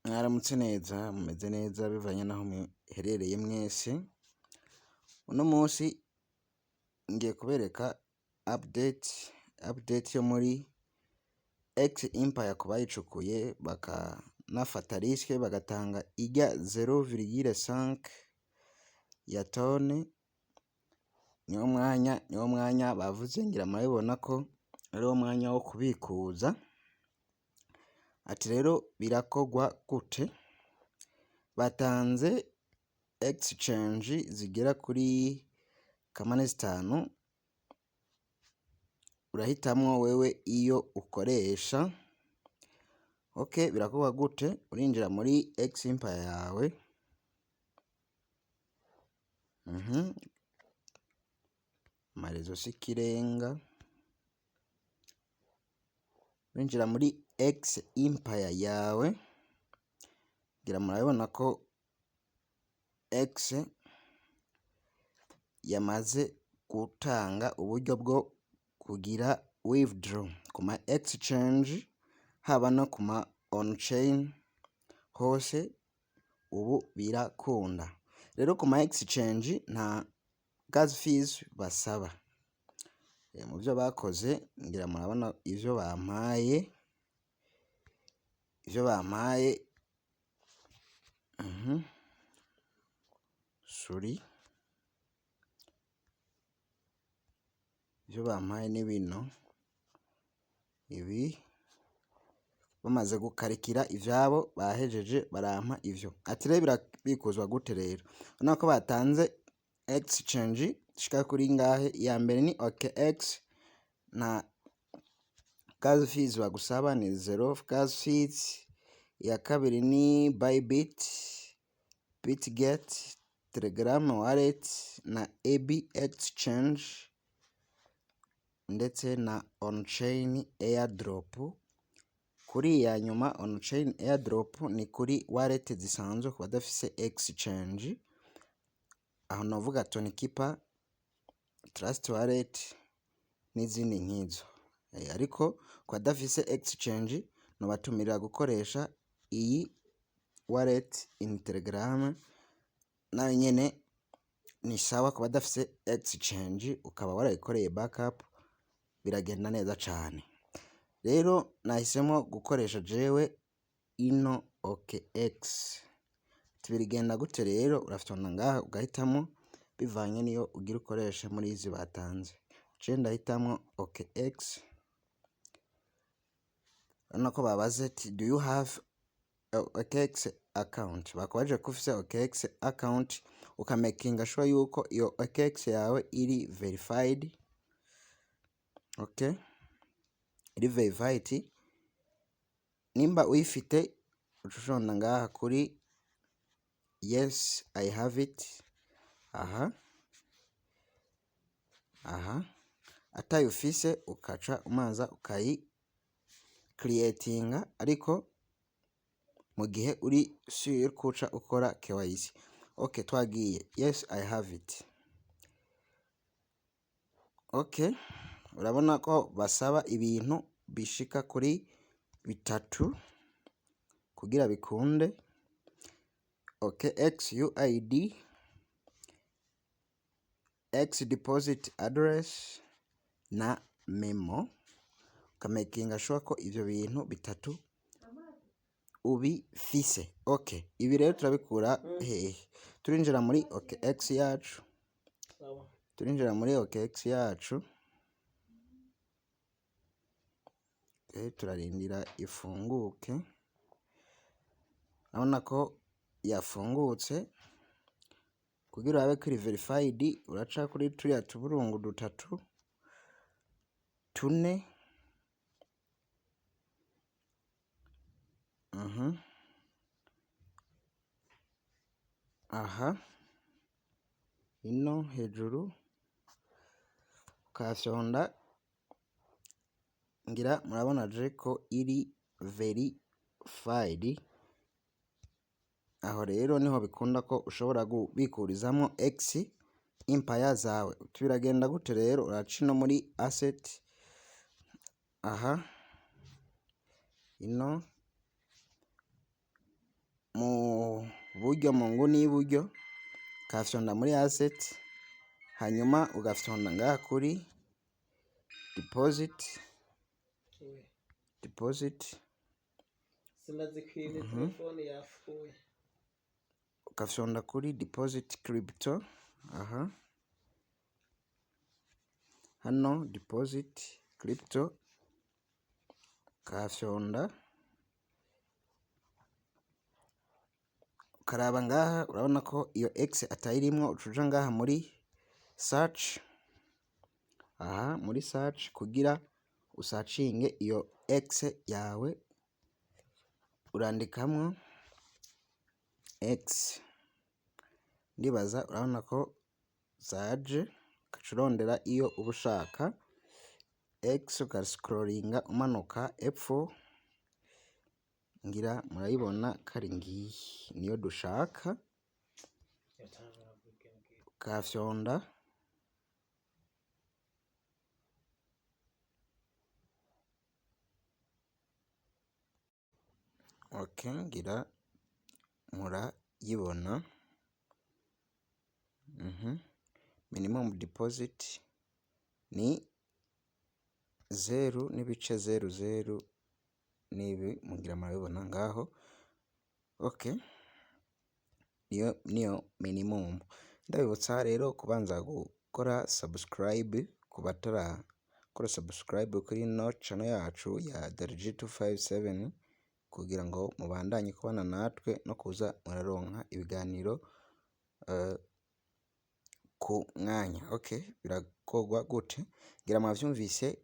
Mwaramutse neza, mumeze neza bivanye naho muherereye mwese. Uno munsi ngiye kubereka update yo muri X Empire ku bayicukuye bakanafata risque bagatanga ijya 0,5 ya tone. Niwo mwanya bavuze, ngira murabibona ko ari wo mwanya wo kubikuza. Ati rero birakogwa gute? Batanze exchange zigera kuri kamane 5, urahitamwo wewe iyo ukoresha. Okay, birakogwa gute? Urinjira muri X Empire yawe, marezo sikirenga, urinjira muri X Empire yawe, ngira murabibona ko X yamaze gutanga uburyo bwo kugira withdraw ku ma exchange, haba no ku ma on chain, hose ubu birakunda. Rero ku ma exchange nta gas fees basaba. Mu byo bakoze ngira murabona ivyo bampaye, ivyo bampaye ivyo bampaye ni bino. Ibi bamaze gukarikira ivyabo bahejeje barampa ivyo. Ati rero birabikuzwa gute rero? Urabona ko batanze exchange shika kuri ngahe. Ya mbere ni OKX, na gas fees bagusaba ni 0 gas fees. Ya kabiri ni BYBIT BITGET, Telegram wallet na AB exchange, ndetse na on-chain airdrop. Kuri ya nyuma on-chain airdrop ni kuri wallet zisanzwe ku badafise exchange. Aho novuga Tonykeeper, Trust wallet n'izindi nk'izo. Ariko ku badafise exchange no batumirira gukoresha iyi wallet in Telegram, nayo nyene ni sawa ku badafise exchange, ukaba warayikoreye backup, biragenda neza cane. Rero nahisemo gukoresha jewe ino OKX. Tubirigenda gute rero? Urafitana ngaha ugahitamo bivanye niyo ugira ukoresha muri izi batanze. Je ndahitamo OKX. Urabona ko babaze ati do you have OKX account? Bakwaje ko ufise OKX account, ukamakinga sure yuko iyo OKX yawe iri verified. Okay, iri verified. Nimba uyifite ucushonda ngaha kuri yes I have it. Atayufise ukaca umanza ukayi creatinga, ariko mu gihe uri sure kuca ukora KYC. Okay, twagiye yes I have it. Okay, urabona ko basaba ibintu bishika kuri 3 kugira bikunde. OKX UID, X deposit address na memo. Ukamakinga sure ko ivyo bintu 3 ubifise. Okay, ibi rero turabikura hehe? Turinjira muri OKX yacu. Turarindira ifunguke. Urabona ko yafungutse. Kugira urabe kuri verified, uraca kuri turiya tuburungu 3 4. Ino hejuru ukafyonda, ngira murabona je ko iri verified. Aho rero niho bikunda ko ushobora kubikurizamo X Empire zawe. Tubiragenda gute rero? Uraca no muri asset. Ino mu buryo mu nguni y'iburyo ukafyonda muri asset, hanyuma ugafyonda ngaha kuri deposit sinazikwiye telefone yapfuye, ukafyonda kuri deposit crypto. Aha hano deposit crypto ukafyonda, ukaraba ngaha urabona ko iyo X atayirimwo, ucuja ngaha muri search. Aha muri search kugira usacinge iyo X yawe urandikamwo X, ndibaza urabona ko zaje, ugaca urondera iyo uba ushaka X ugascrollinga umanuka epfo, ngira murayibona kari ngiyi niyo dushaka, ukafyonda ngira murayibona. Minimum deposit ni 0.00 nibi mugira murabibona ngaho. Niyo minimum. Ndabibutsa rero kubanza gukora subscribe ku batarakora subscribe kuri ino channel yacu ya DRG257 kugira ngo mubandanye kubana natwe no kuza muraronka ibiganiro ku mwanya. Birakogwa gute? Ngira mwavyumvise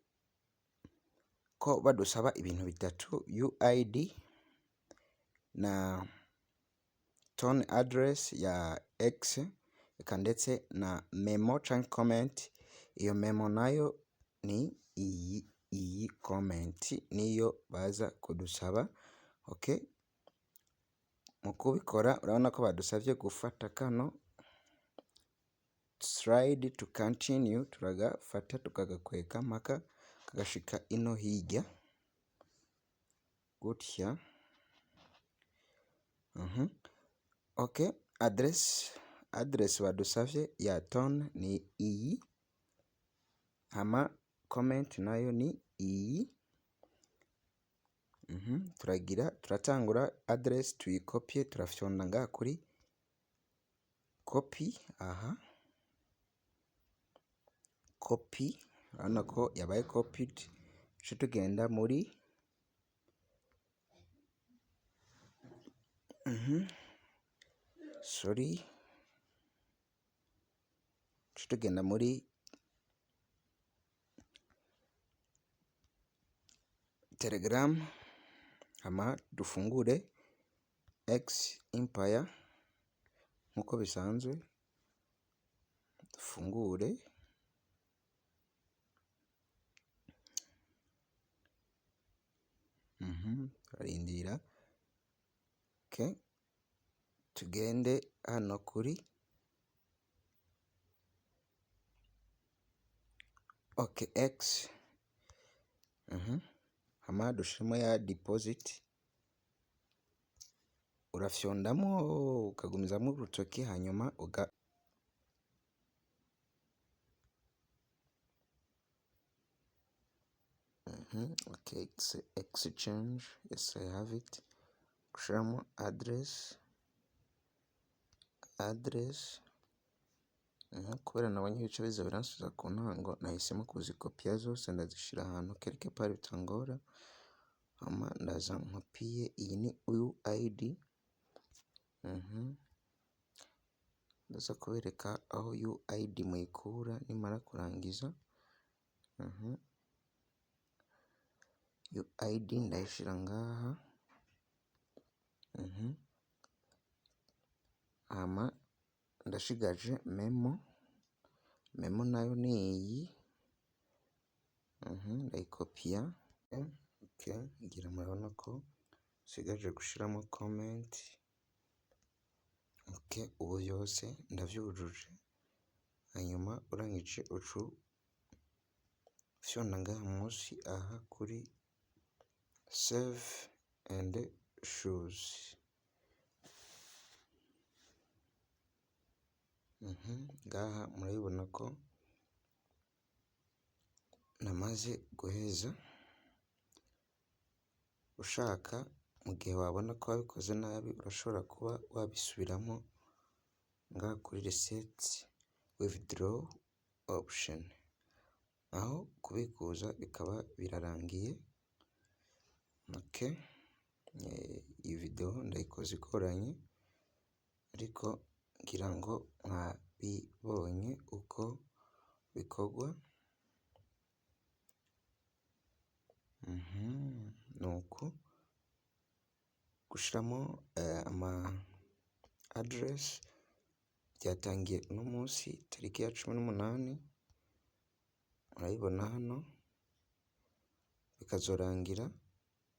ko badusaba ibintu bitatu: UID na tone address ya X, eka ndetse na memo canke comment. Iyo memo nayo ni iyi comment niyo baza kudusaba. Mu kubikora urabona ko badusavye gufata kano slide to continue, turagafata tukagakweka mpaka kagashika ino hirya gutya. Address badusavye ya tone ni iyi, hama comment nayo ni iyi. Turatangura address tuyikopye, turafyonda ngaha kuri copy. Aha copy, urabona ko yabaye copied. Tuce tugenda muri tugenda muri Telegram, hama dufungure X Empire nkuko bisanzwe, dufungure. Turarindira. Tugende hano kuri OKX, hama dushiremo ya deposit, urafyondamo ukagumizamo urutoki, hanyuma OKX exchange, yes I have it. Gushiramo address kubera nabonye ibice biza biransubiza ku ntango, nahisemo kuzikopiya zose ndazishira ahantu quelque part bitangora. Hama ndaza nkopiye iyi ni UID. Ndaza kubereka aho UID muyikura nimara kurangiza. UID ndayishira ngaha. Hama ndashigaje memo nayo ni iyi. Ndayikopiya. Ngira murabona ko sigaje gushiramo comment. Ubu yose ndavyujuje, hanyuma urangije ucu fyonda ngaha munsi aha kuri save and choose. ngaha murabibona ko namaze guheza. Ushaka mu gihe wabona ko wabikoze nabi urashobora kuba wabisubiramo ngaha kuri reset withdraw option, aho kubikuza bikaba birarangiye. Iyi video ndayikoze igoranye ariko ngira ngo mwabibonye uko bikorwa. Nuku gushiramo ama address byatangiye uno munsi tariki ya 18, murabibona hano, bikazorangira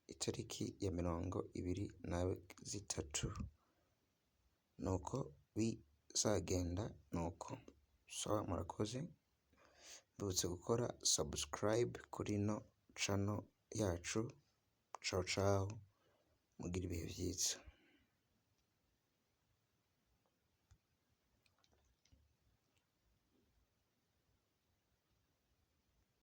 itariki ya 23. Nuko bizagenda nuko. Sawa, murakoze, mbibutse gukora subscribe kuri no channel yacu. Ciao ciao, mugire ibihe byiza.